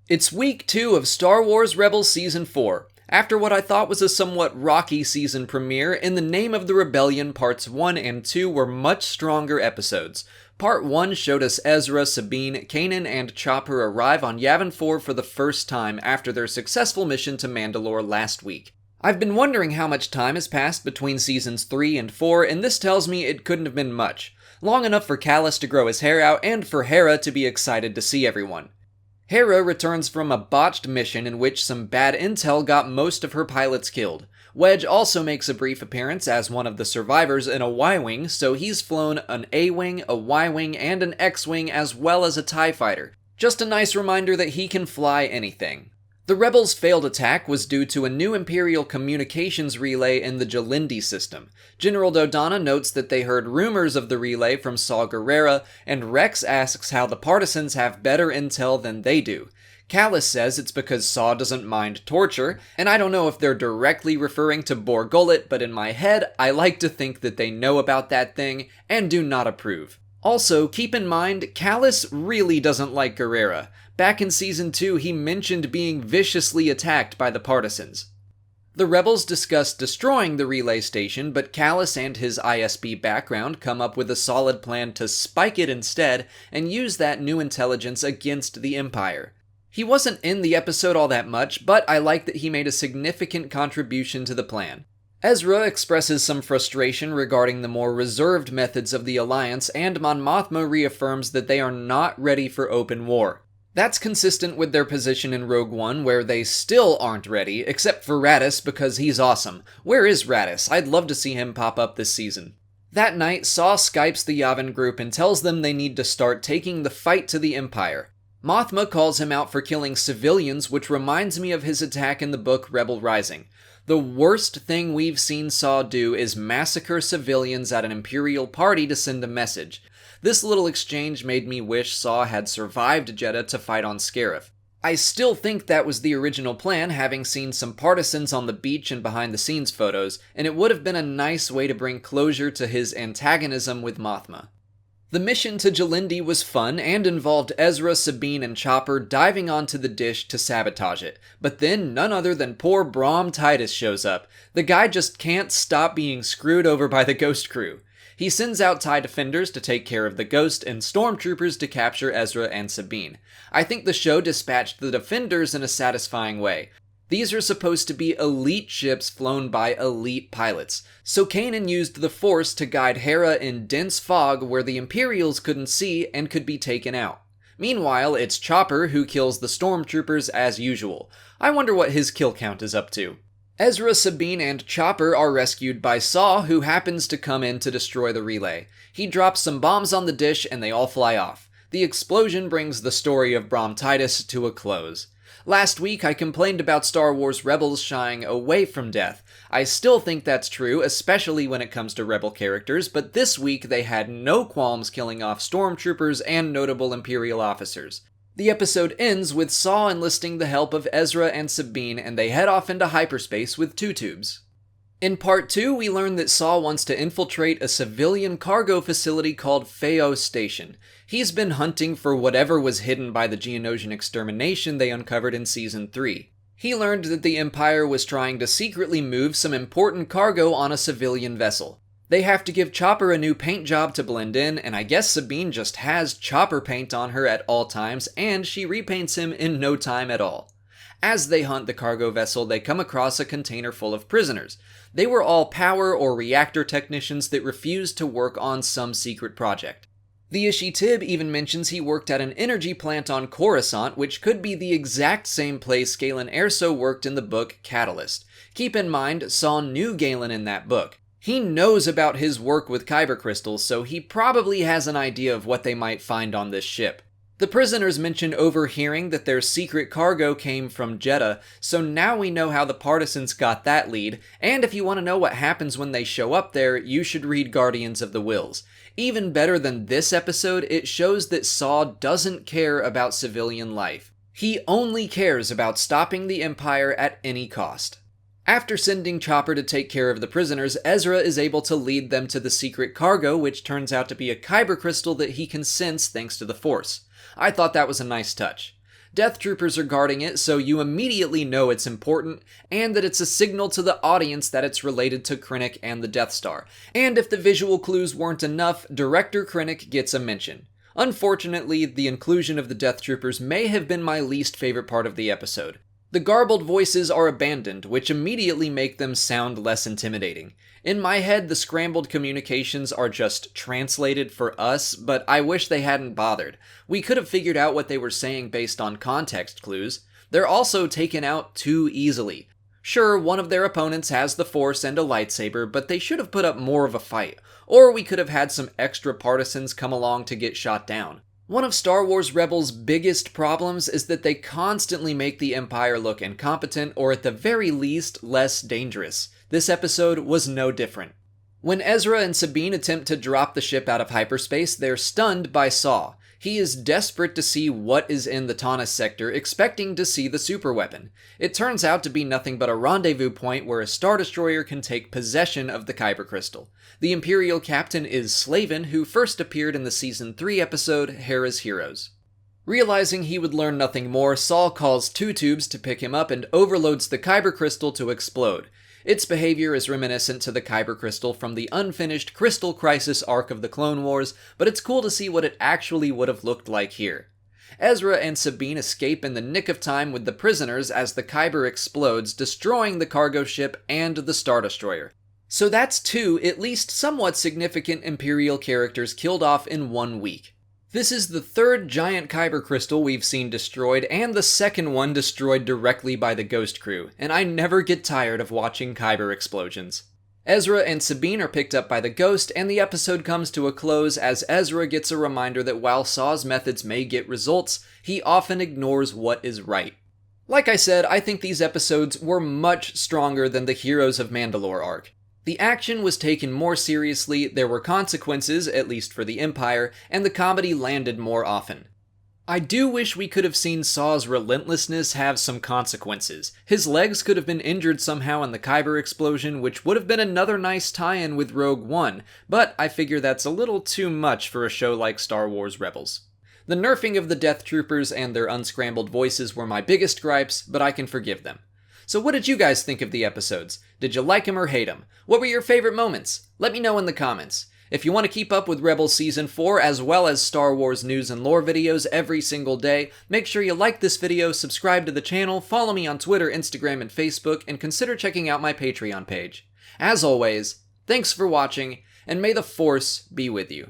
It's week 2 of Star Wars Rebels Season 4. After what I thought was a somewhat rocky season premiere, In the Name of the Rebellion Parts 1 and 2 were much stronger episodes. Part 1 showed us Ezra, Sabine, Kanan, and Chopper arrive on Yavin 4 for the first time after their successful mission to Mandalore last week. I've been wondering how much time has passed between Seasons 3 and 4, and this tells me it couldn't have been much. Long enough for Kallus to grow his hair out and for Hera to be excited to see everyone. Hera returns from a botched mission in which some bad intel got most of her pilots killed. Wedge also makes a brief appearance as one of the survivors in a Y-Wing, so he's flown an A-Wing, a Y-Wing, and an X-Wing as well as a TIE fighter. Just a nice reminder that he can fly anything. The Rebels' failed attack was due to a new Imperial communications relay in the Jalindi system. General Dodonna notes that they heard rumors of the relay from Saw Gerrera, and Rex asks how the partisans have better intel than they do. Kallus says it's because Saw doesn't mind torture, and I don't know if they're directly referring to Bor Gullet, but in my head, I like to think that they know about that thing and do not approve. Also, keep in mind, Kallus really doesn't like Gerrera. Back in Season 2, he mentioned being viciously attacked by the partisans. The Rebels discuss destroying the relay station, but Kallus and his ISB background come up with a solid plan to spike it instead and use that new intelligence against the Empire. He wasn't in the episode all that much, but I like that he made a significant contribution to the plan. Ezra expresses some frustration regarding the more reserved methods of the Alliance, and Mon Mothma reaffirms that they are not ready for open war. That's consistent with their position in Rogue One, where they still aren't ready, except for Raddus because he's awesome. Where is Raddus? I'd love to see him pop up this season. That night, Saw Skypes the Yavin group and tells them they need to start taking the fight to the Empire. Mothma calls him out for killing civilians, which reminds me of his attack in the book Rebel Rising. The worst thing we've seen Saw do is massacre civilians at an Imperial party to send a message. This little exchange made me wish Saw had survived Jedha to fight on Scarif. I still think that was the original plan, having seen some partisans on the beach and behind-the-scenes photos, and it would have been a nice way to bring closure to his antagonism with Mothma. The mission to Jalindi was fun and involved Ezra, Sabine, and Chopper diving onto the dish to sabotage it. But then none other than poor Brom Titus shows up. The guy just can't stop being screwed over by the Ghost crew. He sends out TIE defenders to take care of the Ghost and stormtroopers to capture Ezra and Sabine. I think the show dispatched the defenders in a satisfying way. These are supposed to be elite ships flown by elite pilots, so Kanan used the Force to guide Hera in dense fog where the Imperials couldn't see and could be taken out. Meanwhile, it's Chopper who kills the stormtroopers as usual. I wonder what his kill count is up to. Ezra, Sabine, and Chopper are rescued by Saw, who happens to come in to destroy the relay. He drops some bombs on the dish and they all fly off. The explosion brings the story of Brom Titus to a close. Last week, I complained about Star Wars Rebels shying away from death. I still think that's true, especially when it comes to Rebel characters, but this week they had no qualms killing off stormtroopers and notable Imperial officers. The episode ends with Saw enlisting the help of Ezra and Sabine, and they head off into hyperspace with 2 tubes. In Part 2, we learn that Saw wants to infiltrate a civilian cargo facility called Feo Station. He's been hunting for whatever was hidden by the Geonosian extermination they uncovered in Season 3. He learned that the Empire was trying to secretly move some important cargo on a civilian vessel. They have to give Chopper a new paint job to blend in, and I guess Sabine just has Chopper paint on her at all times, and she repaints him in no time at all. As they hunt the cargo vessel, they come across a container full of prisoners. They were all power or reactor technicians that refused to work on some secret project. The Ishi-Tib even mentions he worked at an energy plant on Coruscant, which could be the exact same place Galen Erso worked in the book Catalyst. Keep in mind, Saw knew Galen in that book. He knows about his work with Kyber crystals, so he probably has an idea of what they might find on this ship. The prisoners mention overhearing that their secret cargo came from Jedha, so now we know how the partisans got that lead, and if you want to know what happens when they show up there, you should read Guardians of the Whills. Even better than this episode, it shows that Saw doesn't care about civilian life. He only cares about stopping the Empire at any cost. After sending Chopper to take care of the prisoners, Ezra is able to lead them to the secret cargo, which turns out to be a Kyber crystal that he can sense thanks to the Force. I thought that was a nice touch. Death Troopers are guarding it, so you immediately know it's important, and that it's a signal to the audience that it's related to Krennic and the Death Star. And if the visual clues weren't enough, Director Krennic gets a mention. Unfortunately, the inclusion of the Death Troopers may have been my least favorite part of the episode. The garbled voices are abandoned, which immediately make them sound less intimidating. In my head, the scrambled communications are just translated for us, but I wish they hadn't bothered. We could have figured out what they were saying based on context clues. They're also taken out too easily. Sure, one of their opponents has the Force and a lightsaber, but they should have put up more of a fight, or we could have had some extra partisans come along to get shot down. One of Star Wars Rebels' biggest problems is that they constantly make the Empire look incompetent, or at the very least, less dangerous. This episode was no different. When Ezra and Sabine attempt to drop the ship out of hyperspace, they're stunned by Saw. He is desperate to see what is in the Taunus sector, expecting to see the superweapon. It turns out to be nothing but a rendezvous point where a Star Destroyer can take possession of the Kyber crystal. The Imperial captain is Slavin, who first appeared in the Season 3 episode, Hera's Heroes. Realizing he would learn nothing more, Saul calls two tubes to pick him up and overloads the Kyber crystal to explode. Its behavior is reminiscent to the Kyber crystal from the unfinished Crystal Crisis arc of the Clone Wars, but it's cool to see what it actually would have looked like here. Ezra and Sabine escape in the nick of time with the prisoners as the Kyber explodes, destroying the cargo ship and the Star Destroyer. So that's two, at least somewhat significant Imperial characters killed off in 1 week. This is the third giant Kyber crystal we've seen destroyed, and the second one destroyed directly by the Ghost Crew, and I never get tired of watching Kyber explosions. Ezra and Sabine are picked up by the Ghost, and the episode comes to a close as Ezra gets a reminder that while Saw's methods may get results, he often ignores what is right. Like I said, I think these episodes were much stronger than the Heroes of Mandalore arc. The action was taken more seriously, there were consequences, at least for the Empire, and the comedy landed more often. I do wish we could have seen Saw's relentlessness have some consequences. His legs could have been injured somehow in the Kyber explosion, which would have been another nice tie-in with Rogue One, but I figure that's a little too much for a show like Star Wars Rebels. The nerfing of the Death Troopers and their unscrambled voices were my biggest gripes, but I can forgive them. So what did you guys think of the episodes? Did you like them or hate them? What were your favorite moments? Let me know in the comments. If you want to keep up with Rebels Season 4 as well as Star Wars news and lore videos every single day, make sure you like this video, subscribe to the channel, follow me on Twitter, Instagram, and Facebook, and consider checking out my Patreon page. As always, thanks for watching, and may the Force be with you.